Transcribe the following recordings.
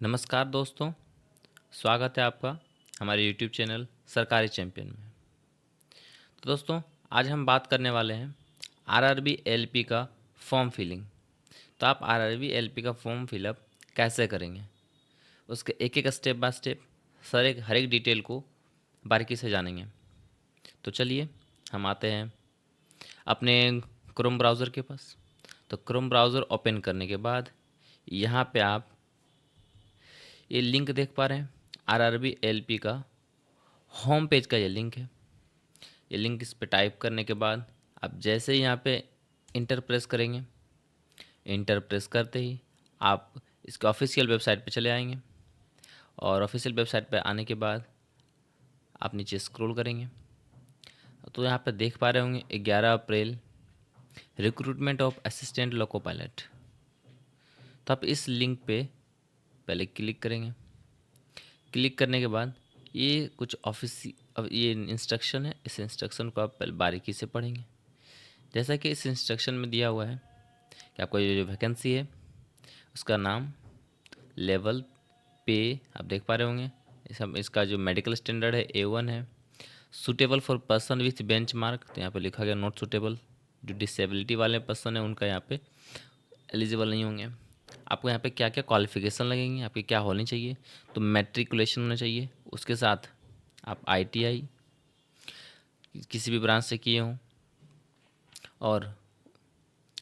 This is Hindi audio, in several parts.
नमस्कार दोस्तों, स्वागत है आपका हमारे YouTube चैनल सरकारी चैंपियन में। तो दोस्तों, आज हम बात करने वाले हैं आरआरबी एलपी का फॉर्म फिलिंग। तो आप आरआरबी एलपी का फॉर्म फिलअप कैसे करेंगे, उसके एक एक स्टेप बाय स्टेप हर एक डिटेल को बारीकी से जानेंगे। तो चलिए हम आते हैं अपने क्रोम ब्राउज़र के पास। तो क्रोम ब्राउज़र ओपन करने के बाद यहाँ पे आप ये लिंक देख पा रहे हैं, आरआरबी एलपी का होम पेज का ये लिंक है। ये लिंक इस पे टाइप करने के बाद आप जैसे ही यहाँ पे इंटर प्रेस करेंगे, इंटर प्रेस करते ही आप इसके ऑफिशियल वेबसाइट पे चले आएंगे। और ऑफिशियल वेबसाइट पे आने के बाद आप नीचे स्क्रॉल करेंगे तो यहाँ पे देख पा रहे होंगे 11 April recruitment of assistant loco pilot. तो आप इस लिंक पे पहले क्लिक करेंगे। क्लिक करने के बाद ये कुछ अब ये इंस्ट्रक्शन है, इस इंस्ट्रक्शन को आप पहले बारीकी से पढ़ेंगे। जैसा कि इस इंस्ट्रक्शन में दिया हुआ है कि आपको ये जो वैकेंसी है उसका नाम, लेवल, पे आप देख पा रहे होंगे। इसका जो मेडिकल स्टैंडर्ड है A1 है। Suitable for person with bench mark, तो यहाँ पे लिखा गया नॉट सूटेबल। जो डिसेबिलिटी वाले पर्सन है उनका यहाँ पे एलिजिबल नहीं होंगे। आपको यहाँ पे क्या क्या क्वालिफिकेशन लगेंगी, आपकी क्या होनी चाहिए, तो मैट्रिकुलेशन होना चाहिए, उसके साथ आप ITI किसी भी ब्रांच से किए हों, और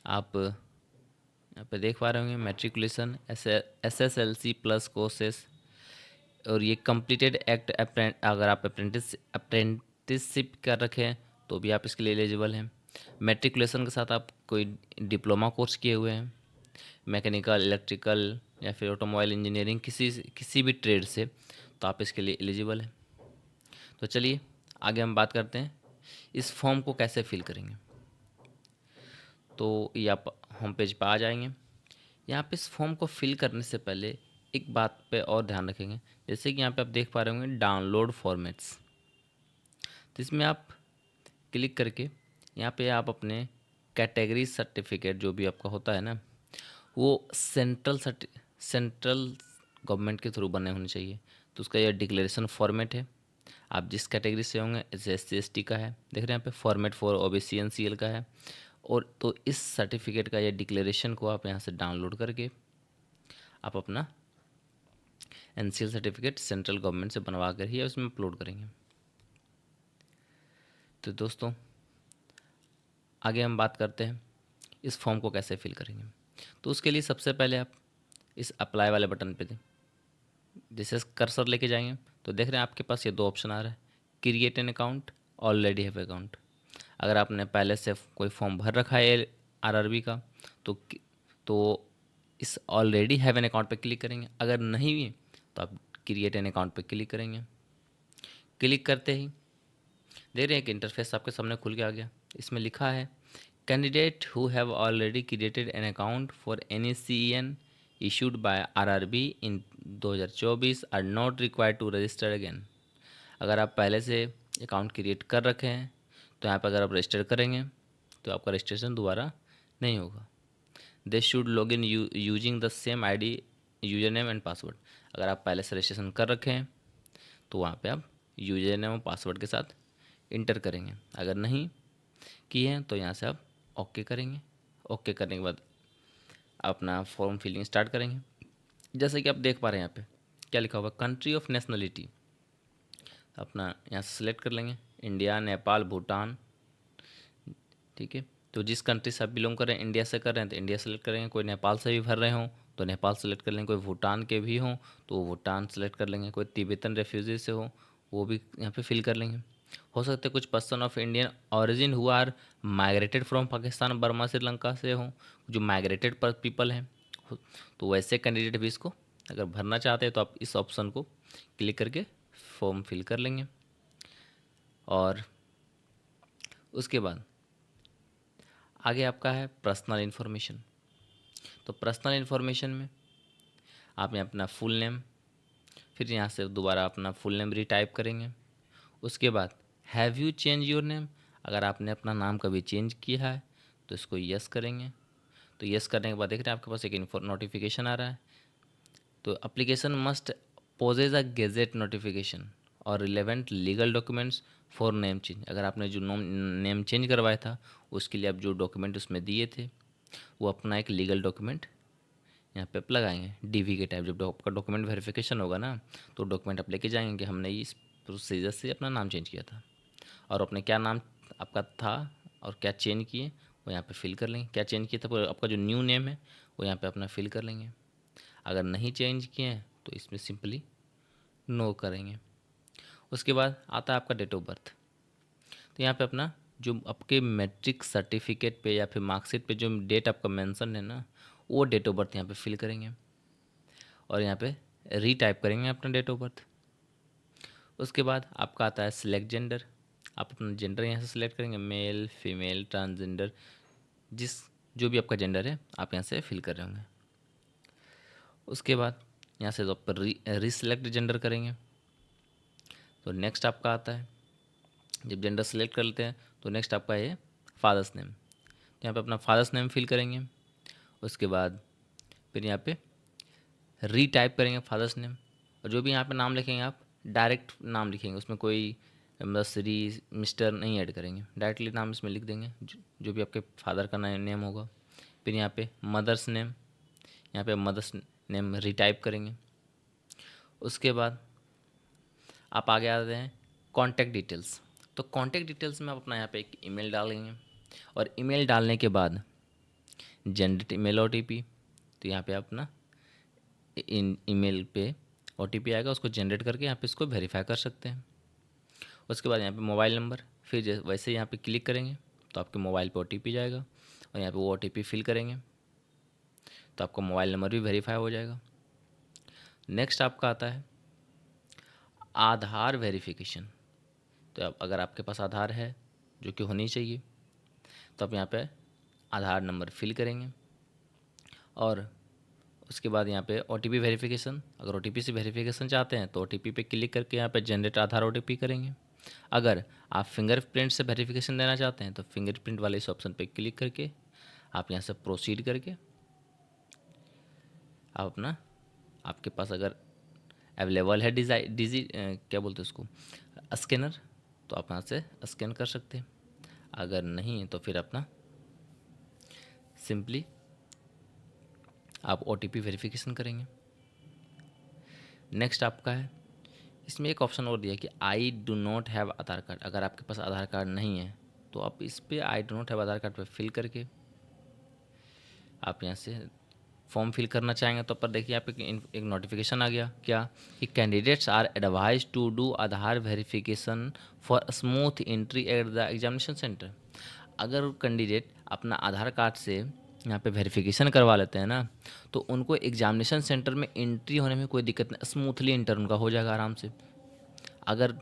आप यहाँ पे देख पा रहे होंगे मैट्रिकुलेशन, SSLC प्लस कोर्सेस, और ये कंप्लीटेड एक्ट अगर आप अप्रेंटिसशिप कर रखे हैं तो भी आप इसके लिए एलिजिबल हैं। मैट्रिकुलेशन के साथ आप कोई डिप्लोमा कोर्स किए हुए हैं, मैकेनिकल, इलेक्ट्रिकल या फिर ऑटोमोबाइल इंजीनियरिंग, किसी भी ट्रेड से, तो आप इसके लिए एलिजिबल हैं। तो चलिए आगे हम बात करते हैं इस फॉर्म को कैसे फिल करेंगे। तो ये आप होम पेज पर आ जाएंगे। यहाँ पे इस फॉर्म को फिल करने से पहले एक बात पे और ध्यान रखेंगे। जैसे कि यहाँ पे आप देख पा रहे होंगे डाउनलोड फॉर्मेट्स, तो इसमें आप क्लिक करके यहाँ पे आप अपने कैटेगरी सर्टिफिकेट जो भी आपका होता है ना, वो सेंट्रल गवर्नमेंट के थ्रू बने होने चाहिए। तो उसका यह डिक्लेरेशन फॉर्मेट है। आप जिस कैटेगरी से होंगे, जैसे SC ST का है, देख रहे हैं यहाँ पे फॉर्मेट फॉर OBC NCL का है। और तो इस सर्टिफिकेट का या डिक्लेरेशन को आप यहाँ से डाउनलोड करके आप अपना NCL सर्टिफिकेट सेंट्रल गवर्नमेंट से बनवा कर ही उसमें अपलोड करेंगे। तो दोस्तों आगे हम बात करते हैं इस फॉर्म को कैसे फिल करेंगे। तो उसके लिए सबसे पहले आप इस अप्लाई वाले बटन पे जैसे कर्सर लेके जाएंगे तो देख रहे हैं आपके पास ये दो ऑप्शन आ रहा है, create an account, already have account. अगर आपने पहले से कोई फॉर्म भर रखा है आरआरबी का तो इस ऑलरेडी हैव एन अकाउंट पे क्लिक करेंगे। अगर नहीं भी तो आप क्रिएट एन अकाउंट पे क्लिक करेंगे। क्लिक करते ही देख रहे हैं एक इंटरफेस आपके सामने खुल के आ गया। इसमें लिखा है candidate who have already created an account for any CEN issued by RRB in 2024 are not required to register again. अगर आप पहले से अकाउंट क्रिएट कर रखे हैं तो यहाँ पर अगर आप रजिस्टर करेंगे तो आपका रजिस्ट्रेशन दोबारा नहीं होगा। They should log in using the same ID, user name and password. अगर आप पहले से रजिस्ट्रेशन कर रखे हैं तो वहाँ पे आप यूजर नेम और पासवर्ड के साथ इंटर करेंगे। अगर नहीं किए हैं तो यहाँ से आप ओके करेंगे। ओके करने के बाद अपना फॉर्म फिलिंग स्टार्ट करेंगे। जैसे कि आप देख पा रहे हैं यहाँ पे क्या लिखा हुआ, कंट्री ऑफ नेशनलिटी अपना यहाँ से सिलेक्ट कर लेंगे, इंडिया, नेपाल, भूटान। ठीक है, तो जिस कंट्री से आप बिलोंग कर रहे हैं, इंडिया से कर रहे हैं तो इंडिया सेलेक्ट करेंगे, कोई नेपाल से भी भर रहे हों तो नेपाल सेलेक्ट कर लेंगे, कोई भूटान के भी हों तो भूटान सेलेक्ट कर लेंगे, कोई तिब्बतन रेफ्यूजी से हो वो भी यहाँ पे फिल कर लेंगे। हो सकता है कुछ person of Indian origin who are migrated from Pakistan, Burma, Sri Lanka से हों, जो माइग्रेटेड पर पीपल हैं, तो वैसे कैंडिडेट भी इसको अगर भरना चाहते हैं तो आप इस ऑप्शन को क्लिक करके फॉर्म फिल कर लेंगे। और उसके बाद आगे आपका है पर्सनल इन्फॉर्मेशन। तो पर्सनल इन्फॉर्मेशन में आप यहाँ अपना फुल नेम, फिर यहाँ से दोबारा अपना फुल नेम रीटाइप करेंगे। उसके बाद have you change your name, अगर आपने अपना नाम कभी चेंज किया है तो इसको यस करेंगे। तो यस करने के बाद देख रहे हैं आपके पास एक नोटिफिकेशन आ रहा है, तो application must possess a gazette notification और relevant legal documents for name change. अगर आपने जो नेम चेंज करवाया था उसके लिए आप जो डॉक्यूमेंट उसमें दिए थे वो अपना एक लीगल डॉक्यूमेंट यहाँ पे आप लगाएंगे। डीवी के टाइप जब आपका डॉक्यूमेंट वेरिफिकेशन होगा ना तो डॉक्यूमेंट आप लेके जाएंगे कि हमने इस प्रोसीजर से अपना नाम चेंज किया था, और अपने क्या नाम आपका था और क्या चेंज किए वो यहाँ पे फिल कर लेंगे। क्या चेंज किया था वो आपका जो न्यू नेम है वो यहाँ पे अपना फिल कर लेंगे। अगर नहीं चेंज किए हैं तो इसमें सिंपली नो करेंगे। उसके बाद आता है आपका डेट ऑफ बर्थ। तो यहाँ पे अपना जो आपके मैट्रिक सर्टिफिकेट पे या फिर मार्कशीट पे जो डेट आपका मेंशन है ना वो डेट ऑफ बर्थ यहाँ पे फिल करेंगे और यहाँ पे रीटाइप करेंगे अपना डेट ऑफ बर्थ। उसके बाद आपका आता है सिलेक्ट जेंडर। आप अपना जेंडर यहाँ से सिलेक्ट करेंगे, मेल फीमेल ट्रांसजेंडर, जिस जो भी आपका जेंडर है आप यहाँ से फिल कर रहे होंगे। उसके बाद यहाँ से तो आप रीसिलेक्ट जेंडर करेंगे। तो नेक्स्ट आपका आता है जब जेंडर सेलेक्ट कर लेते हैं तो नेक्स्ट आपका है फादर्स नेम। तो यहाँ पे अपना फादर्स नेम फिल करेंगे। उसके बाद फिर यहाँ पे रीटाइप करेंगे फादर्स नेम, और जो भी यहाँ पे नाम लिखेंगे आप डायरेक्ट नाम लिखेंगे, उसमें कोई मतलब श्री मिस्टर नहीं ऐड करेंगे, डायरेक्टली नाम इसमें लिख देंगे जो भी आपके फादर का नेम होगा। फिर यहाँ पे मदर्स नेम, यहाँ पे मदर्स नेम रीटाइप करेंगे। उसके बाद आप आगे आते हैं कॉन्टैक्ट डिटेल्स। तो कॉन्टैक्ट डिटेल्स में आप अपना यहाँ पे एक ईमेल डालेंगे और ईमेल डालने के बाद जनरेट ईमेल ओटीपी। तो यहाँ पे आप अपना इन ईमेल पे ओटीपी आएगा, उसको जनरेट करके यहाँ पे इसको वेरीफाई कर सकते हैं। उसके बाद यहाँ पे मोबाइल नंबर, फिर वैसे यहाँ पे क्लिक करेंगे तो आपके मोबाइल पे ओटीपी जाएगा और यहाँ पे वो ओटीपी फिल करेंगे तो आपका मोबाइल नंबर भी वेरीफाई हो जाएगा। नेक्स्ट आपका आता है आधार वेरिफिकेशन। तो अगर आपके पास आधार है, जो कि होनी चाहिए, तो आप यहाँ पे आधार नंबर फिल करेंगे और उसके बाद यहाँ पे ओटीपी वेरिफिकेशन। अगर ओटीपी से वेरिफिकेशन चाहते हैं तो ओटीपी पे क्लिक करके यहाँ पे जनरेट आधार ओटीपी करेंगे। अगर आप फिंगरप्रिंट से वेरिफिकेशन देना चाहते हैं तो फिंगरप्रिंट वाले इस ऑप्शन पे क्लिक करके आप यहाँ से प्रोसीड करके आप अपना, आपके पास अगर अवेलेबल है क्या बोलते हैं उसको, स्कैनर, तो आप यहाँ से स्कैन कर सकते हैं। अगर नहीं है तो फिर अपना सिंपली आप ओटीपी वेरिफिकेशन करेंगे। नेक्स्ट आपका है, इसमें एक ऑप्शन और दिया कि I do not have Aadhaar card. अगर आपके पास आधार कार्ड नहीं है तो आप इस पे I do not have Aadhaar card पे फिल करके आप यहाँ से फॉर्म फिल करना चाहेंगे तो पर देखिए यहाँ पे एक नोटिफिकेशन आ गया क्या कि candidates are advise to do Aadhaar verification for smooth entry at the examination centre. अगर कैंडिडेट अपना आधार कार्ड से यहाँ पे वेरिफिकेशन करवा लेते हैं ना तो उनको एग्जामिनेशन सेंटर में एंट्री होने में कोई दिक्कत नहीं, स्मूथली इंटर उनका हो जाएगा आराम से। अगर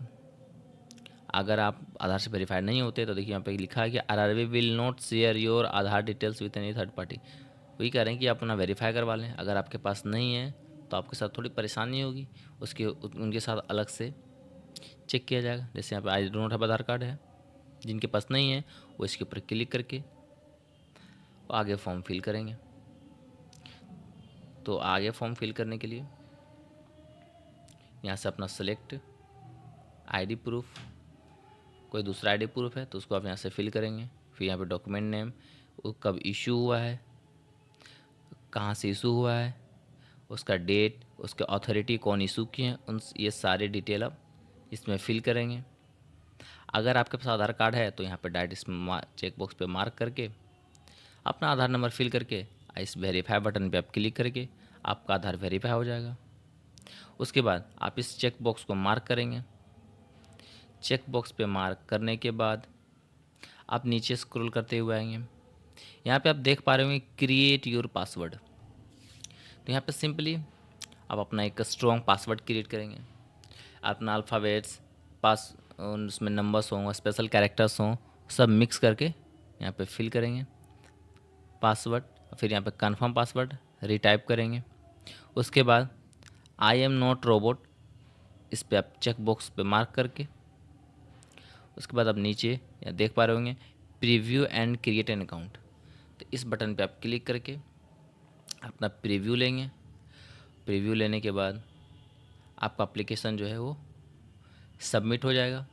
अगर आप आधार से वेरीफाइड नहीं होते तो देखिए यहाँ पे लिखा है कि RRB will not share your Aadhaar details with any third party. वही कह रहे हैं कि आप अपना वेरीफाई करवा लें। अगर आपके पास नहीं है तो आपके साथ थोड़ी परेशानी होगी, उसके उनके साथ अलग से चेक किया जाएगा। जैसे यहाँ पे I do not have Aadhaar card है, जिनके पास नहीं है वो इसके ऊपर क्लिक करके आगे फॉर्म फिल करेंगे। तो आगे फॉर्म फिल करने के लिए यहाँ से अपना सेलेक्ट आईडी प्रूफ, कोई दूसरा आईडी प्रूफ है तो उसको आप यहाँ से फिल करेंगे। फिर यहाँ पे डॉक्यूमेंट नेम, वो कब इशू हुआ है, कहाँ से इशू हुआ है, उसका डेट, उसके अथॉरिटी कौन इशू किए हैं, उन ये सारे डिटेल आप इसमें फिल करेंगे। अगर आपके पास आधार कार्ड है तो यहाँ पे डायरेक्ट इस चेक बॉक्स पे मार्क करके अपना आधार नंबर फिल करके इस वेरीफाई बटन पे आप क्लिक करके आपका आधार वेरीफाई हो जाएगा। उसके बाद आप इस चेक बॉक्स को मार्क करेंगे। चेक बॉक्स पे मार्क करने के बाद आप नीचे स्क्रॉल करते हुए आएंगे। यहाँ पे आप देख पा रहे होंगे क्रिएट योर पासवर्ड। तो यहाँ पे सिंपली आप अपना एक स्ट्रॉन्ग पासवर्ड क्रिएट करेंगे। अपना अल्फ़ाबेट्स पास उसमें नंबर्स हों, स्पेशल कैरेक्टर्स हों, सब मिक्स करके यहाँ पे फिल करेंगे पासवर्ड। फिर यहाँ पे कंफर्म पासवर्ड रीटाइप करेंगे। उसके बाद आई एम नॉट रोबोट, इस पर आप चेक बॉक्स पे मार्क करके उसके बाद आप नीचे यहाँ देख पा रहे होंगे preview and create an account. तो इस बटन पे आप क्लिक करके अपना प्रीव्यू लेंगे प्रीव्यू लेने के बाद आपका एप्लीकेशन जो है वो सबमिट हो जाएगा,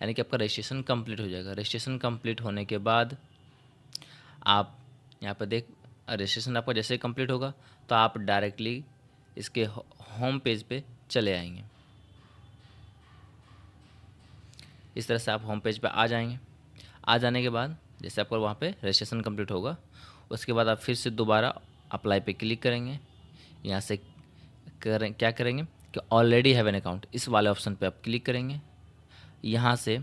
यानी कि आपका रजिस्ट्रेशन कंप्लीट हो जाएगा। रजिस्ट्रेशन कंप्लीट होने के बाद आप यहाँ पर देख, रजिस्ट्रेशन आपका जैसे ही कंप्लीट होगा तो आप डायरेक्टली इसके होम पेज पे चले आएंगे। इस तरह से आप होम पेज पे आ जाएंगे। आ जाने के बाद जैसे आपका वहाँ पे रजिस्ट्रेशन कंप्लीट होगा, उसके बाद आप फिर से दोबारा अप्लाई पे क्लिक करेंगे। यहाँ से क्या करेंगे कि ऑलरेडी हैव एन अकाउंट, इस वाले ऑप्शन पे आप क्लिक करेंगे। यहाँ से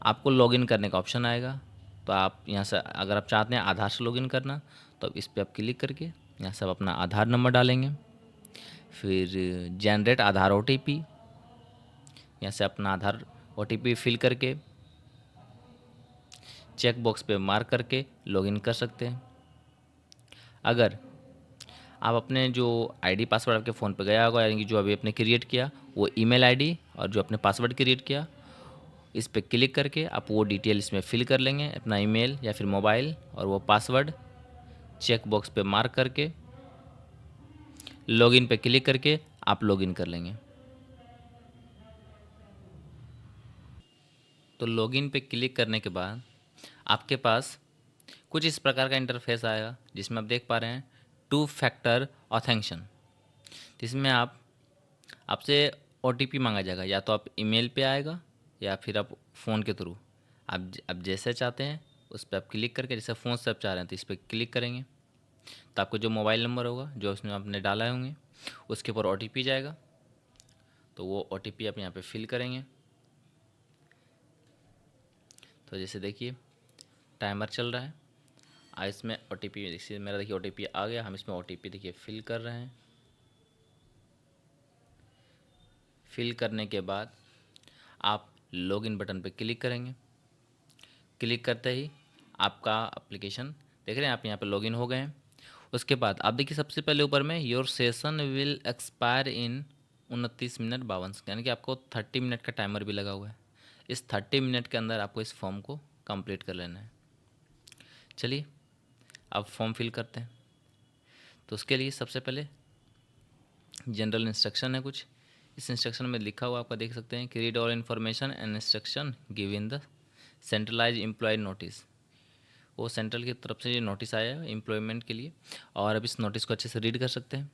आपको लॉगिन करने का ऑप्शन आएगा, तो आप यहाँ से अगर आप चाहते हैं आधार से लॉगिन करना तो इस पर आप क्लिक करके यहाँ से आप अपना आधार नंबर डालेंगे। फिर जनरेट आधार OTP, यहाँ से अपना आधार OTP फिल करके चेक बॉक्स पे मार्क करके लॉगिन कर सकते हैं। अगर आप अपने जो आईडी पासवर्ड आपके फ़ोन पे गया होगा, यानी कि जो अभी आपने क्रिएट किया वो ईमेल आईडी और जो आपने पासवर्ड क्रिएट किया, इस पे क्लिक करके आप वो डिटेल इसमें फिल कर लेंगे, अपना ईमेल या फिर मोबाइल और वो पासवर्ड चेक बॉक्स पे मार्क करके लॉगिन पे क्लिक करके आप लॉगिन कर लेंगे। तो लॉगिन पे क्लिक करने के बाद आपके पास कुछ इस प्रकार का इंटरफेस आएगा, जिसमें आप देख पा रहे हैं 2 फैक्टर ऑथेंटिकेशन। जिसमें आपसे OTP मांगा जाएगा, या तो आप ईमेल पे आएगा या फिर आप फ़ोन के थ्रू, आप जैसे चाहते हैं उस पर आप क्लिक करके, जैसे फ़ोन से आप चाह रहे हैं तो इस पर क्लिक करेंगे तो आपको जो मोबाइल नंबर होगा जो उसमें आपने डाला होंगे उसके ऊपर OTP जाएगा, तो वो OTP आप यहाँ पे फिल करेंगे। तो जैसे देखिए टाइमर चल रहा है, इसमें OTP देखिए, मेरा देखिए OTP आ गया। हम इसमें OTP देखिए फिल कर रहे हैं। फिल करने के बाद आप लॉगिन बटन पे क्लिक करेंगे। क्लिक करते ही आपका एप्लीकेशन देख रहे हैं, आप यहाँ पे लॉगिन हो गए हैं। उसके बाद आप देखिए सबसे पहले ऊपर में your session will expire in 29 minute 52 second, यानी कि आपको 30 मिनट का टाइमर भी लगा हुआ है। इस 30 मिनट के अंदर आपको इस फॉर्म को कंप्लीट कर लेना है। चलिए अब फॉर्म फिल करते हैं। तो उसके लिए सबसे पहले जनरल इंस्ट्रक्शन है कुछ। इस इंस्ट्रक्शन में लिखा हुआ आपका देख सकते हैं कि read all information and instruction give in the centralise employ notice. वो सेंट्रल की तरफ से ये नोटिस आया है एम्प्लॉयमेंट के लिए, और अब इस नोटिस को अच्छे से रीड कर सकते हैं।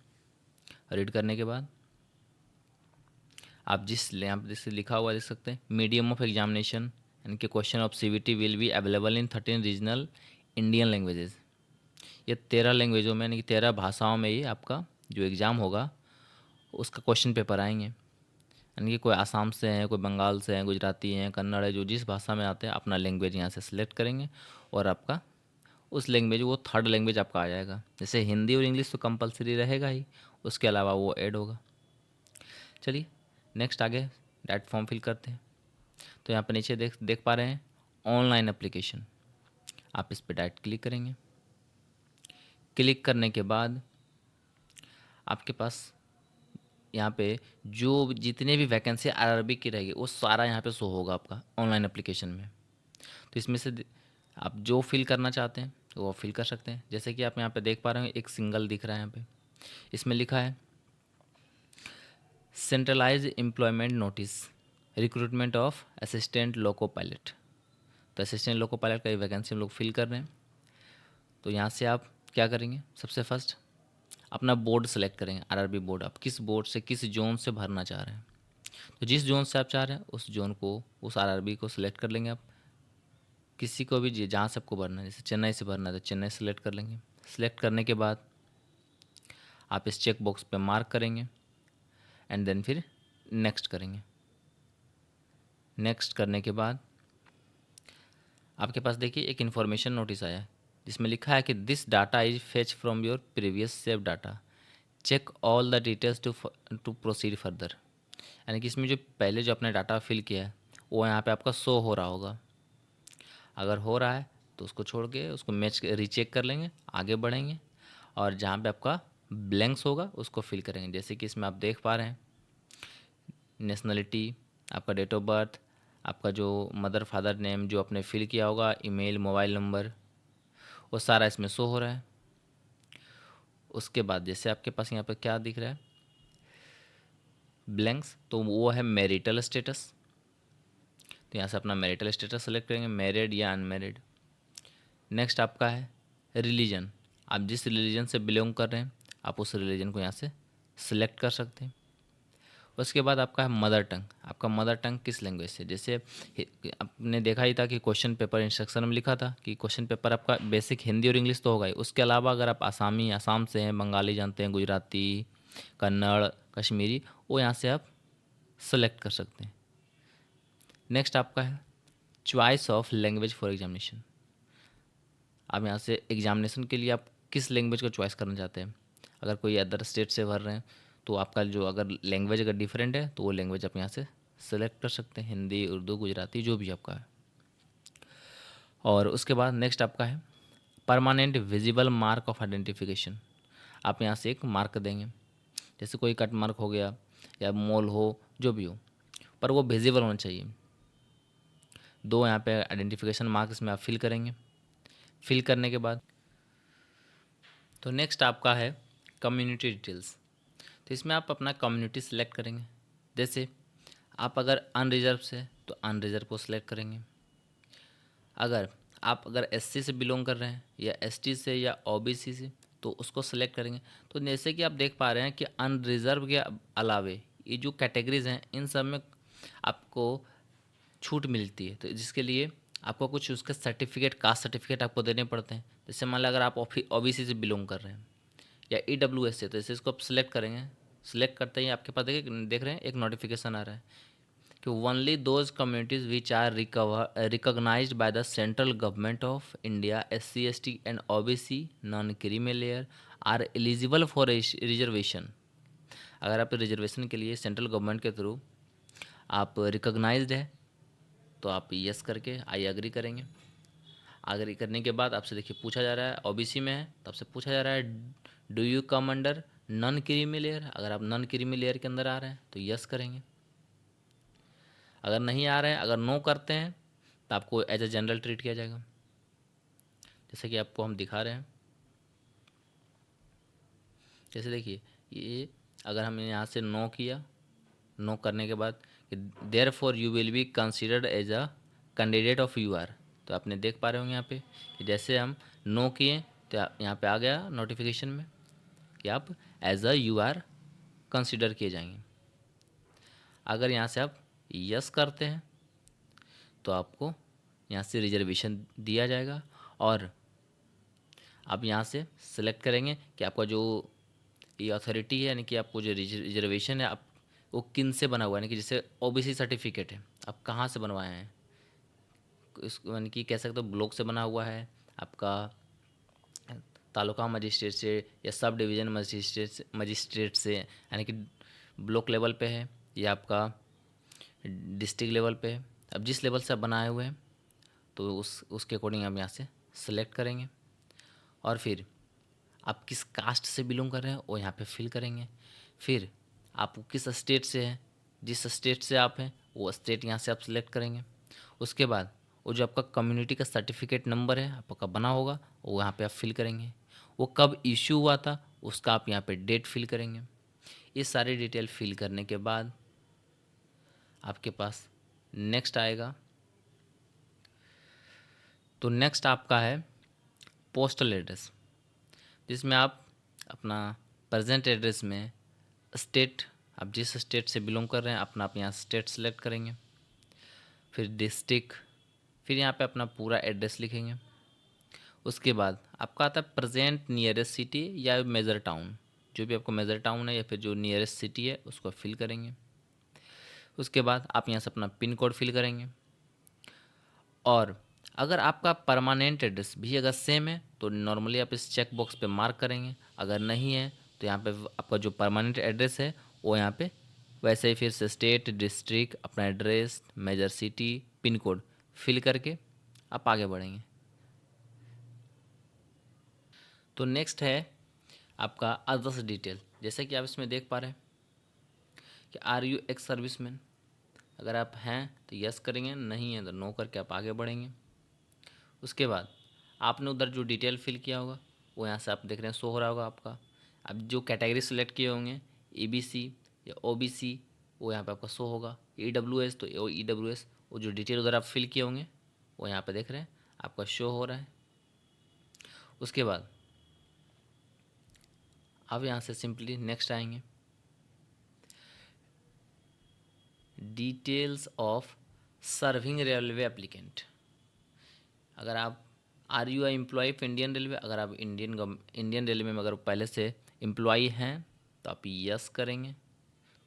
रीड करने के बाद आप यहाँ पे जिससे लिखा हुआ देख सकते हैं, मीडियम ऑफ एग्जामिनेशन यानी कि question of CVT will be available in 13 regional Indian languages. ये 13 लैंग्वेजों में यानी कि 13 भाषाओं में ये आपका जो एग्ज़ाम होगा उसका क्वेश्चन पेपर आएंगे। यानी कि कोई आसाम से हैं, कोई बंगाल से हैं, गुजराती हैं, कन्नड़ है, जो जिस भाषा में आते हैं अपना लैंग्वेज यहाँ से सिलेक्ट करेंगे और आपका उस लैंग्वेज वो थर्ड लैंग्वेज आपका आ जाएगा। जैसे हिंदी और इंग्लिश तो कंपलसरी रहेगा ही, उसके अलावा वो ऐड होगा। चलिए नेक्स्ट आगे डायरेक्ट फॉर्म फिल करते हैं। तो यहाँ पर नीचे देख पा रहे हैं ऑनलाइन एप्लीकेशन, आप इस पर डायरेक्ट क्लिक करेंगे। क्लिक करने के बाद आपके पास यहाँ पे जो जितने भी वैकेंसी RRB की रहेगी वो सारा यहाँ पे शो होगा आपका ऑनलाइन एप्लीकेशन में। तो इसमें से आप जो फिल करना चाहते हैं वो फिल कर सकते हैं। जैसे कि आप यहाँ पे देख पा रहे हैं एक सिंगल दिख रहा है यहाँ पे, इसमें लिखा है centralise employment notice recruitment of assistant loco pilot. तो असिस्टेंट लोको पायलट का वैकेंसी हम लोग फिल कर रहे हैं। तो यहाँ से आप क्या करेंगे, सबसे फर्स्ट अपना बोर्ड सेलेक्ट करेंगे, RRB बोर्ड। आप किस बोर्ड से किस जोन से भरना चाह रहे हैं, तो जिस जोन से आप चाह रहे हैं उस जोन को, उस RRB को सिलेक्ट कर लेंगे। आप किसी को भी जहाँ से आपको भरना है, जैसे चेन्नई से भरना है तो चेन्नई सेलेक्ट कर लेंगे। सेलेक्ट करने के बाद आप इस चेक बॉक्स पे मार्क करेंगे एंड देन फिर नेक्स्ट करेंगे। नेक्स्ट करने के बाद आपके पास देखिए एक इन्फॉर्मेशन नोटिस आया है जिसमें लिखा है कि this data is fetch from your previous save data, check all the details to proceed further. यानी कि इसमें जो पहले जो आपने डाटा फिल किया है वो यहाँ पे आपका शो हो रहा होगा। अगर हो रहा है तो उसको छोड़ के उसको मैच रीचेक कर लेंगे, आगे बढ़ेंगे और जहाँ पे आपका ब्लैंक्स होगा उसको फिल करेंगे। जैसे कि इसमें आप देख पा रहे हैं नेशनलिटी, आपका डेट ऑफ बर्थ, आपका जो मदर फादर नेम जो आपने फिल किया होगा, ईमेल, मोबाइल नंबर, वो सारा इसमें शो हो रहा है। उसके बाद जैसे आपके पास यहाँ पर क्या दिख रहा है ब्लैंक्स, तो वो है मैरिटल स्टेटस। तो यहाँ से अपना मैरिटल स्टेटस सेलेक्ट करेंगे, मैरिड या अनमैरिड। नेक्स्ट आपका है रिलीजन, आप जिस रिलीजन से बिलोंग कर रहे हैं आप उस रिलीजन को यहाँ से सिलेक्ट कर सकते हैं। उसके बाद आपका है मदर टंग, आपका मदर टंग किस लैंग्वेज से, जैसे आपने देखा ही था कि क्वेश्चन पेपर इंस्ट्रक्शन में लिखा था कि क्वेश्चन पेपर आपका बेसिक हिंदी और इंग्लिश तो होगा ही, उसके अलावा अगर आप आसामी, आसाम से हैं, बंगाली जानते हैं, गुजराती, कन्नड़, कश्मीरी, वो यहाँ से आप सेलेक्ट कर सकते हैं। नेक्स्ट आपका है choice of language for examination, आप यहाँ से एग्जामिनेशन के लिए आप किस लैंग्वेज को चॉइस करना चाहते हैं। अगर कोई अदर स्टेट से भर रहे हैं तो आपका जो अगर लैंग्वेज अगर डिफरेंट है तो वो लैंग्वेज आप यहाँ से सेलेक्ट कर सकते हैं, हिंदी, उर्दू, गुजराती, जो भी आपका है। और उसके बाद नेक्स्ट आपका है permanent visible mark of identification, आप यहाँ से एक मार्क देंगे, जैसे कोई कट मार्क हो गया या मोल हो, जो भी हो, पर वो विजिबल होना चाहिए। दो यहाँ पे आइडेंटिफिकेशन मार्क इसमें आप फिल करेंगे। फिल करने के बाद तो नेक्स्ट आपका है कम्युनिटी डिटेल्स, तो इसमें आप अपना कम्युनिटी सेलेक्ट करेंगे। जैसे आप अगर अनरिजर्व से तो अनरिजर्व को सिलेक्ट करेंगे। अगर एससी से बिलोंग कर रहे हैं या एसटी से या ओबीसी से तो उसको सेलेक्ट करेंगे। तो जैसे कि आप देख पा रहे हैं कि अनरिजर्व के अलावे ये जो कैटेगरीज हैं इन सब में आपको छूट मिलती है, तो जिसके लिए आपको कुछ उसके सर्टिफिकेट, कास्ट सर्टिफिकेट आपको देने पड़ते हैं। जैसे मान लो अगर आप ओबीसी से बिलोंग कर रहे हैं या ईडब्ल्यूएस से, तो जैसे इसको आप सिलेक्ट करेंगे। सिलेक्ट करते ही आपके पास देख रहे हैं एक नोटिफिकेशन आ रहा है कि only those communities which are recognised by the central government of India, SC ST and OBC non creamy layer are eligible for reservation. अगर आप रिजर्वेशन के लिए सेंट्रल गवर्नमेंट के थ्रू आप रिकॉग्नाइज्ड है तो आप यस करके आई एग्री करेंगे। एग्री करने के बाद आपसे देखिए पूछा जा रहा है ओबीसी में है तो आपसे पूछा जा रहा है do you come under non creamy layer. अगर आप नॉन क्रीमी लेयर के अंदर आ रहे हैं तो यस करेंगे। अगर नहीं आ रहे हैं, अगर नो करते हैं तो आपको एज ए जनरल ट्रीट किया जाएगा, जैसे कि आपको हम दिखा रहे हैं। जैसे देखिए ये अगर हमने यहाँ से नो किया, नो करने के बाद therefore you will be considered as a candidate of you are, तो आपने देख पा रहे होंगे यहाँ पे कि जैसे हम नो किए तो यहाँ पे आ गया नोटिफिकेशन में कि आप as a you are consider किए जाएंगे। अगर यहाँ से आप यस करते हैं तो आपको यहाँ से रिजर्वेशन दिया जाएगा और आप यहाँ से सेलेक्ट करेंगे कि आपका जो ये अथॉरिटी है, यानी कि आपको जो रिजर्वेशन है आप वो किन से बना हुआ है, यानी कि जैसे ओबीसी सर्टिफिकेट है आप कहाँ से बनवाए हैं, इसको यानी कि कह सकते हो ब्लॉक से बना हुआ है आपका, तालुका मजिस्ट्रेट से या सब डिवीज़न मजिस्ट्रेट से, यानी कि ब्लॉक लेवल पे है या आपका डिस्ट्रिक्ट लेवल पे है। अब जिस लेवल से आप बनाए हुए हैं तो उसके अकॉर्डिंग हम यहाँ से सेलेक्ट करेंगे और फिर आप किस कास्ट से बिलोंग कर रहे हैं वो यहाँ पे फिल करेंगे। फिर आप किस स्टेट से हैं, जिस स्टेट से आप हैं वो स्टेट यहाँ से आप सिलेक्ट करेंगे। उसके बाद वो जो आपका कम्युनिटी का सर्टिफिकेट नंबर है आपका बना होगा वो यहाँ पे आप फिल करेंगे। वो कब इशू हुआ था उसका आप यहाँ पे डेट फिल करेंगे। ये सारी डिटेल फिल करने के बाद आपके पास नेक्स्ट आएगा, तो नेक्स्ट आपका है पोस्टल एड्रेस, जिसमें आप अपना प्रेजेंट एड्रेस में स्टेट, आप जिस स्टेट से बिलोंग कर रहे हैं अपना आप यहाँ स्टेट सेलेक्ट करेंगे। फिर डिस्ट्रिक्ट, फिर यहाँ पे अपना पूरा एड्रेस लिखेंगे। उसके बाद आपका आता है प्रेजेंट नियरेस्ट सिटी या मेजर टाउन, जो भी आपको मेजर टाउन है या फिर जो नियरेस्ट सिटी है उसको फिल करेंगे। उसके बाद आप यहाँ से अपना पिन कोड फिल करेंगे और अगर आपका परमानेंट एड्रेस भी अगर सेम है तो नॉर्मली आप इस चेक बॉक्स पे मार्क करेंगे, अगर नहीं है तो यहाँ पे आपका जो परमानेंट एड्रेस है वो यहाँ पे वैसे ही फिर से स्टेट, डिस्ट्रिक्ट, अपना address, major city, pin code fill करके आप आगे बढ़ेंगे। तो नेक्स्ट है आपका अदर्स डिटेल, जैसे कि आप इसमें देख पा रहे हैं कि आर यू एक्स सर्विसमैन, अगर आप हैं तो यस करेंगे, नहीं है तो नो करके आप आगे बढ़ेंगे। उसके बाद आपने उधर जो डिटेल फिल किया होगा वो यहाँ से आप देख रहे हैं शो हो रहा होगा आपका। अब जो कैटेगरी सेलेक्ट किए होंगे एबीसी या ओबीसी वो यहाँ पे आपका शो होगा। EWS तो EWS वो जो डिटेल उधर आप फिल किए होंगे वो यहाँ पे देख रहे हैं आपका शो हो रहा है। उसके बाद अब यहाँ से सिंपली नेक्स्ट आएंगे, details of serving railway applicant. अगर आप are you I employ of Indian railway, अगर आप इंडियन रेलवे में अगर पहले से एम्प्लॉय हैं तो आप यस करेंगे।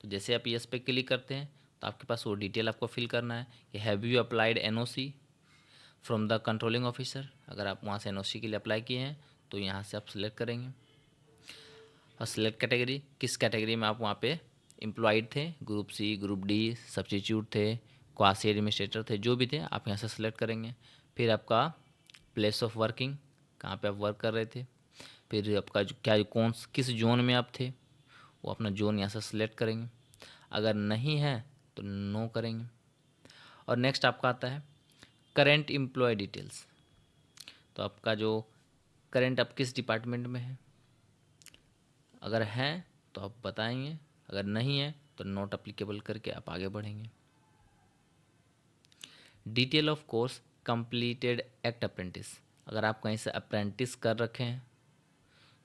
तो जैसे आप यस पे क्लिक करते हैं तो आपके पास वो डिटेल आपको फिल करना है कि have you applied NOC from the controlling officer. अगर आप वहाँ से NOC के लिए अप्लाई किए हैं तो यहाँ से आप सिलेक्ट करेंगे, और सिलेक्ट कैटेगरी, किस कैटेगरी में आप वहाँ पे एम्प्लॉयड थे, group C, group D, substitute थे, क्वासी एडमिनिस्ट्रेटर थे, जो भी थे आप यहाँ से सिलेक्ट करेंगे। फिर आपका प्लेस ऑफ वर्किंग, कहाँ पे आप वर्क कर रहे थे, फिर आपका क्या कौन किस जोन में आप थे वो अपना जोन यहाँ से सिलेक्ट करेंगे। अगर नहीं है तो नो करेंगे। और नेक्स्ट आपका आता है करेंट एम्प्लॉय डिटेल्स। तो आपका जो करेंट आप किस डिपार्टमेंट में है, अगर है तो आप बताएंगे, अगर नहीं है तो नॉट अप्लीकेबल करके आप आगे बढ़ेंगे। Detail of course completed act apprentice, अगर आप कहीं से अप्रेंटिस कर रखे हैं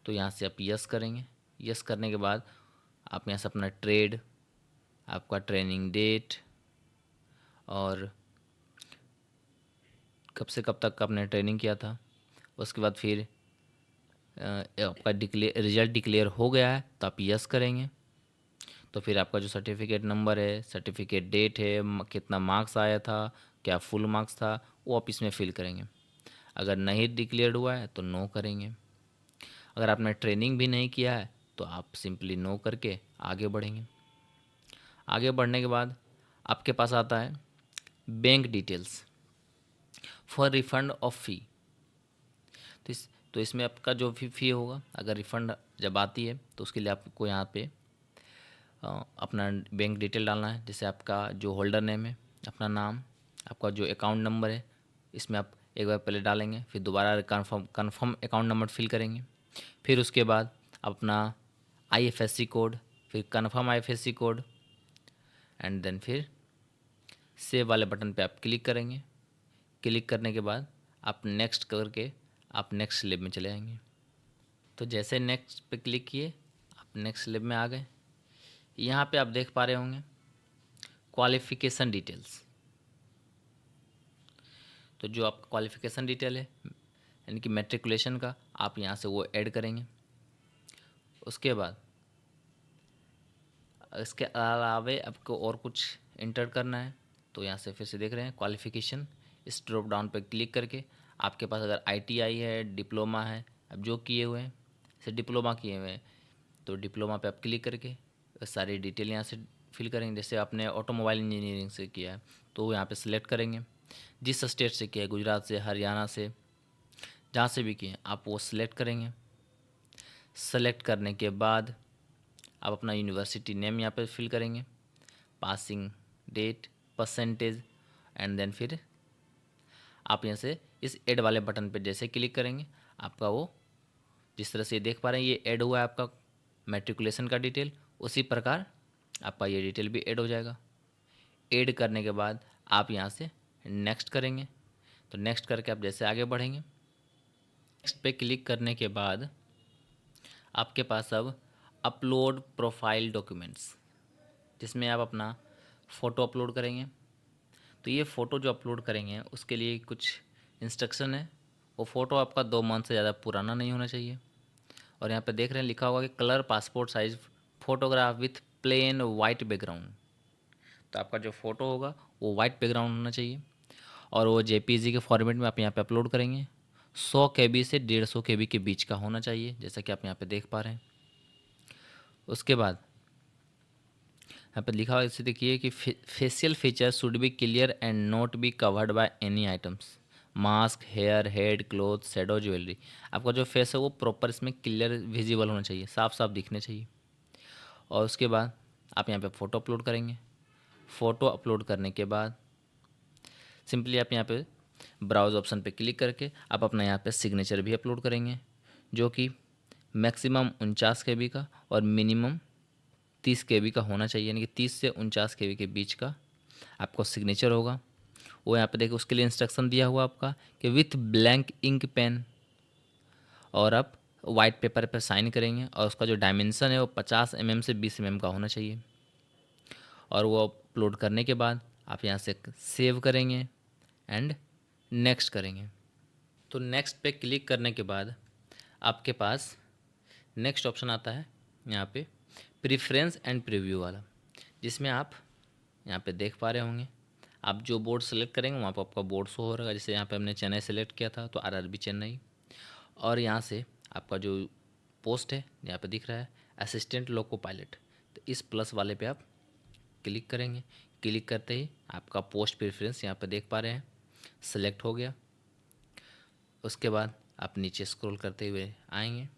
तो यहाँ से आप यस करेंगे। यस करने के बाद आप यहाँ से अपना ट्रेड, आपका ट्रेनिंग डेट और कब से कब तक आपने ट्रेनिंग किया था, उसके बाद फिर आपका रिजल्ट डिक्लेयर हो गया है तो आप यस करेंगे। तो फिर आपका जो सर्टिफिकेट नंबर है, सर्टिफिकेट डेट है, कितना मार्क्स आया था, क्या फुल मार्क्स था, वो आप इसमें फिल करेंगे। अगर नहीं डिक्लेयर हुआ है तो नो करेंगे। अगर आपने ट्रेनिंग भी नहीं किया है तो आप सिंपली नो करके आगे बढ़ेंगे। आगे बढ़ने के बाद आपके पास आता है bank details for refund of fee. तो इसमें आपका जो भी फ़ी होगा, अगर रिफ़ंड जब आती है तो उसके लिए आपको यहाँ पे अपना बैंक डिटेल डालना है। जैसे आपका जो होल्डर नेम है, अपना नाम, आपका जो अकाउंट नंबर है, इसमें आप एक बार पहले डालेंगे, फिर दोबारा कन्फर्म अकाउंट नंबर फिल करेंगे। फिर उसके बाद अपना IFSC कोड, फिर confirm IFSC code, and then फिर सेव वाले बटन पे आप क्लिक करेंगे। क्लिक करने के बाद आप नेक्स्ट करके आप नेक्स्ट स्लिप में चले आएंगे। तो जैसे नेक्स्ट पे क्लिक किए आप नेक्स्ट स्लिप में आ गए। यहाँ पे आप देख पा रहे होंगे क्वालिफ़िकेशन डिटेल्स। तो जो आपका क्वालिफ़िकेशन डिटेल है यानी कि मैट्रिकुलेशन का, आप यहाँ से वो ऐड करेंगे। उसके बाद इसके अलावे आपको और कुछ इंटर करना है तो यहाँ से फिर से देख रहे हैं क्वालिफ़िकेशन, इस ड्रॉप डाउन पर क्लिक करके आपके पास अगर ITI है, डिप्लोमा है, अब जो किए हुए हैं, जैसे डिप्लोमा किए हुए हैं तो डिप्लोमा पे आप क्लिक करके सारी डिटेल यहाँ से फिल करेंगे। जैसे आपने ऑटोमोबाइल इंजीनियरिंग से किया है तो यहाँ पे सिलेक्ट करेंगे। जिस स्टेट से किया है, गुजरात से, हरियाणा से, जहाँ से भी किए आप वो सिलेक्ट करेंगे। सेलेक्ट करने के बाद आप अपना यूनिवर्सिटी नेम यहाँ पे फिल करेंगे, passing date, percentage, and then फिर आप यहाँ से इस ऐड वाले बटन पे जैसे क्लिक करेंगे आपका वो जिस तरह से देख पा रहे हैं ये ऐड हुआ है आपका मैट्रिकुलेशन का डिटेल, उसी प्रकार आपका ये डिटेल भी ऐड हो जाएगा। ऐड करने के बाद आप यहाँ से नेक्स्ट करेंगे। तो नेक्स्ट करके आप जैसे आगे बढ़ेंगे, नेक्स्ट पे क्लिक करने के बाद आपके पास अब अपलोड प्रोफाइल डॉक्यूमेंट्स, जिसमें आप अपना फ़ोटो अपलोड करेंगे। तो ये फ़ोटो जो अपलोड करेंगे उसके लिए कुछ इंस्ट्रक्शन है। वो फ़ोटो आपका 2 मंथ से ज़्यादा पुराना नहीं होना चाहिए। और यहाँ पे देख रहे हैं लिखा होगा कि colour passport size photograph with plain white background. तो आपका जो फ़ोटो होगा वो वाइट बैकग्राउंड होना चाहिए और वो JPG के फॉर्मेट में आप यहाँ पे अपलोड करेंगे। 100 KB से 150 KB के बीच का होना चाहिए, जैसा कि आप यहाँ पे देख पा रहे हैं। उसके बाद यहाँ पे लिखा हुआ इसे देखिए कि facial feature should be clear and not be covered by any items, mask, hair, head, cloth, shadow, jewellery. आपका जो फेस है वो प्रॉपर इसमें क्लियर विजिबल होना चाहिए, साफ साफ दिखने चाहिए। और उसके बाद आप यहाँ पे फ़ोटो अपलोड करेंगे। फ़ोटो अपलोड करने के बाद सिंपली आप यहाँ पे ब्राउज़ ऑप्शन पे क्लिक करके आप अपना यहाँ पे सिग्नेचर भी अपलोड करेंगे, जो कि मैक्सिमम 49 KB का और मिनिमम 30 केबी का होना चाहिए, यानी कि 30 से 49 केबी के बीच का आपको सिग्नेचर होगा। वो यहाँ पे देखिए उसके लिए इंस्ट्रक्शन दिया हुआ आपका कि विथ ब्लैंक इंक पेन, और आप वाइट पेपर पर साइन करेंगे, और उसका जो डायमेंशन है वो 50 से 20 का होना चाहिए। और वो अपलोड करने के बाद आप यहाँ से सेव करेंगे एंड नेक्स्ट करेंगे। तो नेक्स्ट पे क्लिक करने के बाद आपके पास नेक्स्ट ऑप्शन आता है यहाँ पे प्रेफरेंस एंड प्रीव्यू वाला, जिसमें आप यहाँ पे देख पा रहे होंगे आप जो बोर्ड सेलेक्ट करेंगे वहाँ पर आपका बोर्ड शो हो रहा है। जैसे यहाँ पे हमने चेन्नई सेलेक्ट किया था तो आरआरबी चेन्नई, और यहाँ से आपका जो पोस्ट है यहाँ पे दिख रहा है असिस्टेंट लोको पायलट, तो इस प्लस वाले पे आप क्लिक करेंगे। क्लिक करते ही आपका पोस्ट प्रेफरेंस यहाँ पे देख पा रहे हैं सेलेक्ट हो गया। उसके बाद आप नीचे स्क्रॉल करते हुए आएंगे,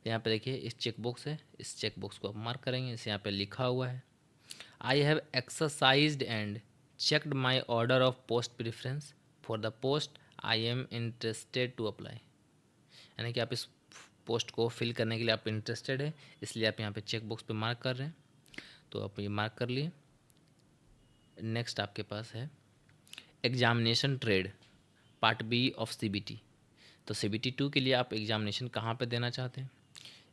यहाँ पे देखिए इस चेक बॉक्स है, इस चेक बॉक्स को आप मार्क करेंगे। इसे यहाँ पे लिखा हुआ है I have exercised and checked my order of post preference for the post I am interested to apply, यानी कि आप इस पोस्ट को फिल करने के लिए आप इंटरेस्टेड है, इसलिए आप यहाँ पे चेक बॉक्स पे मार्क कर रहे हैं। तो आप ये मार्क कर लिए। नेक्स्ट आपके पास है examination trade part B of CBT. तो सीबीटी 2 के लिए आप एग्जामिनेशन कहाँ पे देना चाहते हैं,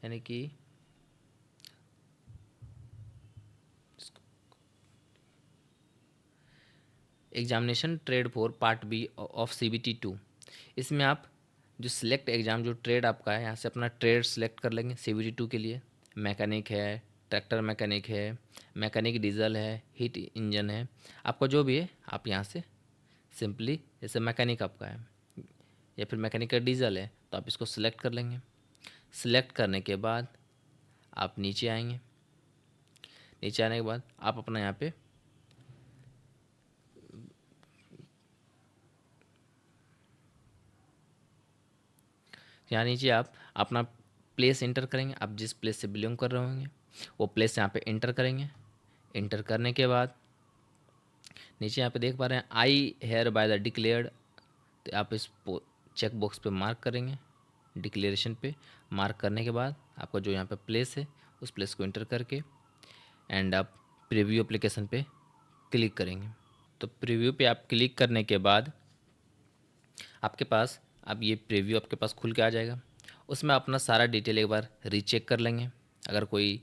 यानी कि examination trade for part B of CBT 2। इसमें आप जो सिलेक्ट एग्ज़ाम जो ट्रेड आपका है यहाँ से अपना ट्रेड सिलेक्ट कर लेंगे। सीबीटी 2 के लिए मैकेनिक है, ट्रैक्टर मैकेनिक है, मैकेनिक डीजल है, हीट इंजन है, आपका जो भी है आप यहाँ से सिंपली, जैसे मैकेनिक आपका है या फिर मैकेनिक का डीजल है तो आप इसको सिलेक्ट कर लेंगे। सिलेक्ट करने के बाद आप नीचे आएंगे। नीचे आने के बाद आप अपना यहाँ पे यहाँ नीचे आप अपना प्लेस इंटर करेंगे। आप जिस प्लेस से बिलोंग कर रहे होंगे वो प्लेस यहाँ पे इंटर करेंगे। इंटर करने के बाद नीचे यहाँ पे देख पा रहे हैं आई हेयर बाय द डिक्लेयर्ड, तो आप इस चेक बॉक्स पे मार्क करेंगे। डिक्लेरेशन पे मार्क करने के बाद आपका जो यहाँ पे प्लेस है उस प्लेस को इंटर करके एंड आप प्रीव्यू एप्लीकेशन पे क्लिक करेंगे। तो प्रीव्यू पे आप क्लिक करने के बाद आपके पास अब ये प्रीव्यू आपके पास खुल के आ जाएगा। उसमें अपना सारा डिटेल एक बार रीचेक कर लेंगे। अगर कोई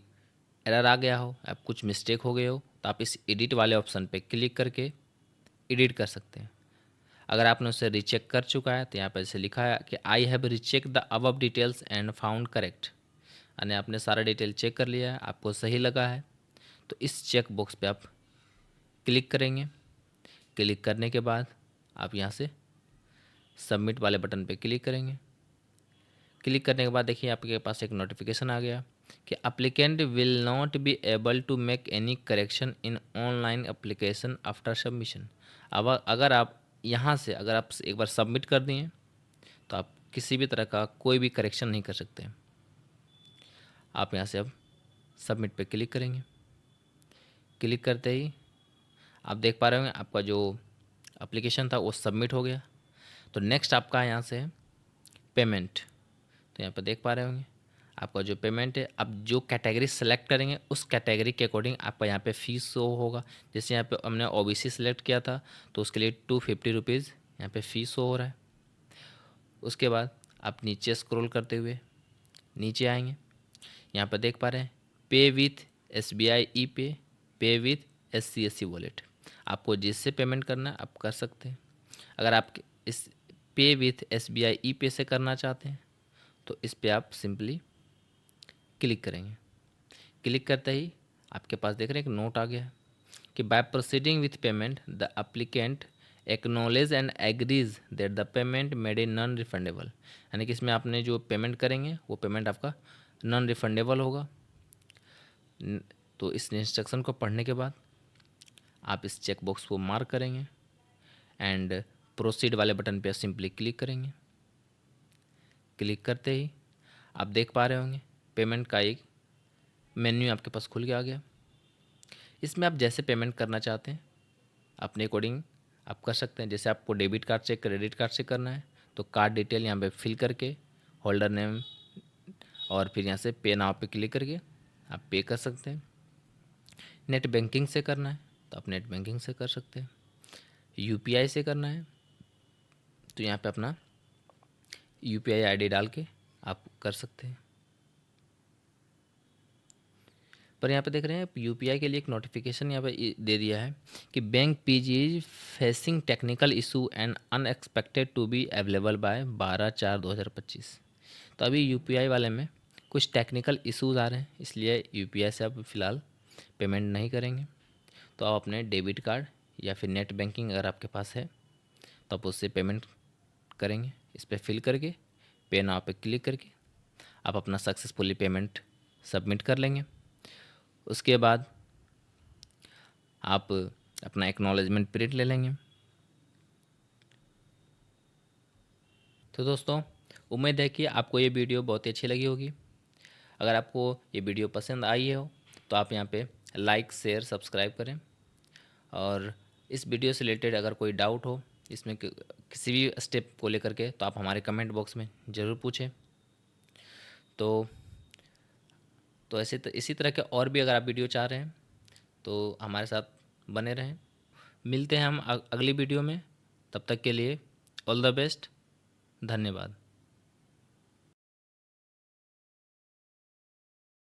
एरर आ गया हो, आप कुछ मिस्टेक हो गए हो, तो आप इस एडिट वाले ऑप्शन पे क्लिक करके एडिट कर सकते हैं। अगर आपने उसे रीचेक कर चुका है तो यहाँ पर जैसे लिखा है कि I have recheck the above details and found correct, यानी आपने सारा डिटेल चेक कर लिया है, आपको सही लगा है, तो इस चेक बॉक्स पे आप क्लिक करेंगे। क्लिक करने के बाद आप यहाँ से सबमिट वाले बटन पे क्लिक करेंगे। क्लिक करने के बाद देखिए आपके पास एक नोटिफिकेशन आ गया कि applicant will not be able to make any correction in online application after submission. अब अगर आप यहाँ से अगर आप एक बार सबमिट कर दिए तो आप किसी भी तरह का कोई भी करेक्शन नहीं कर सकते। आप यहाँ से अब सबमिट पे क्लिक करेंगे। क्लिक करते ही आप देख पा रहे होंगे आपका जो एप्लीकेशन था वो सबमिट हो गया। तो नेक्स्ट आपका यहाँ से पेमेंट, तो यहाँ पर देख पा रहे होंगे आपका जो पेमेंट है, आप जो कैटेगरी सेलेक्ट करेंगे उस कैटेगरी के अकॉर्डिंग आपका यहाँ पे फीस शो होगा। जैसे यहाँ पे हमने ओबीसी सेलेक्ट किया था तो उसके लिए 250 रुपीज़ यहाँ पे फीस शो हो रहा है। उसके बाद आप नीचे स्क्रॉल करते हुए नीचे आएंगे। यहाँ पर देख पा रहे हैं पे विथ SBI ई पे विथ SCSC वॉलेट, आपको जिससे पेमेंट करना है आप कर सकते हैं। अगर आप इस पे विथ SBI ई पे से करना चाहते हैं तो इस पे आप सिंपली क्लिक करेंगे। क्लिक करते ही आपके पास देख रहे हैं एक नोट आ गया कि by proceeding with payment the applicant acknowledge and agrees that the payment made a non refundable, यानी कि इसमें आपने जो पेमेंट करेंगे वो पेमेंट आपका नॉन रिफंडेबल होगा। तो इस इंस्ट्रक्शन को पढ़ने के बाद आप इस चेक बॉक्स को मार्क करेंगे एंड प्रोसीड वाले बटन पे सिंपली क्लिक करेंगे। क्लिक करते ही आप देख पा रहे होंगे पेमेंट का एक मेन्यू आपके पास खुल के आ गया। इसमें आप जैसे पेमेंट करना चाहते हैं अपने अकॉर्डिंग आप कर सकते हैं। जैसे आपको डेबिट कार्ड से क्रेडिट कार्ड से करना है तो कार्ड डिटेल यहाँ पे फिल करके होल्डर नेम और फिर यहाँ से पे नाउ पे क्लिक करके आप पे कर सकते हैं। नेट बैंकिंग से करना है तो आप नेट बैंकिंग से कर सकते हैं। यूपीआई से करना है तो यहाँ पे अपना यूपीआई आईडी डाल के आप कर सकते हैं। पर यहाँ पे देख रहे हैं यूपीआई के लिए एक नोटिफिकेशन यहाँ पे दे दिया है कि bank PG is facing technical issue and unexpected to be available by 12/4/2025। तो अभी यूपीआई वाले में कुछ टेक्निकल इश्यूज आ रहे हैं, इसलिए यूपीआई से आप फ़िलहाल पेमेंट नहीं करेंगे। तो आप अपने डेबिट कार्ड या फिर नेट बैंकिंग अगर आपके पास है तो आप उससे पेमेंट करेंगे। इस पर फिल करके पे नाउ पे क्लिक करके आप अपना सक्सेसफुली पेमेंट सबमिट कर लेंगे। उसके बाद आप अपना एक्नॉलेजमेंट प्रिंट ले लेंगे। तो दोस्तों, उम्मीद है कि आपको ये वीडियो बहुत ही अच्छी लगी होगी। अगर आपको ये वीडियो पसंद आई हो तो आप यहाँ पे लाइक शेयर सब्सक्राइब करें। और इस वीडियो से रिलेटेड अगर कोई डाउट हो इसमें किसी भी स्टेप को लेकर के तो आप हमारे कमेंट बॉक्स में ज़रूर पूछें। तो ऐसे इसी तरह के और भी अगर आप वीडियो चाह रहे हैं तो हमारे साथ बने रहें। मिलते हैं हम अगली वीडियो में। तब तक के लिए ऑल द बेस्ट। धन्यवाद।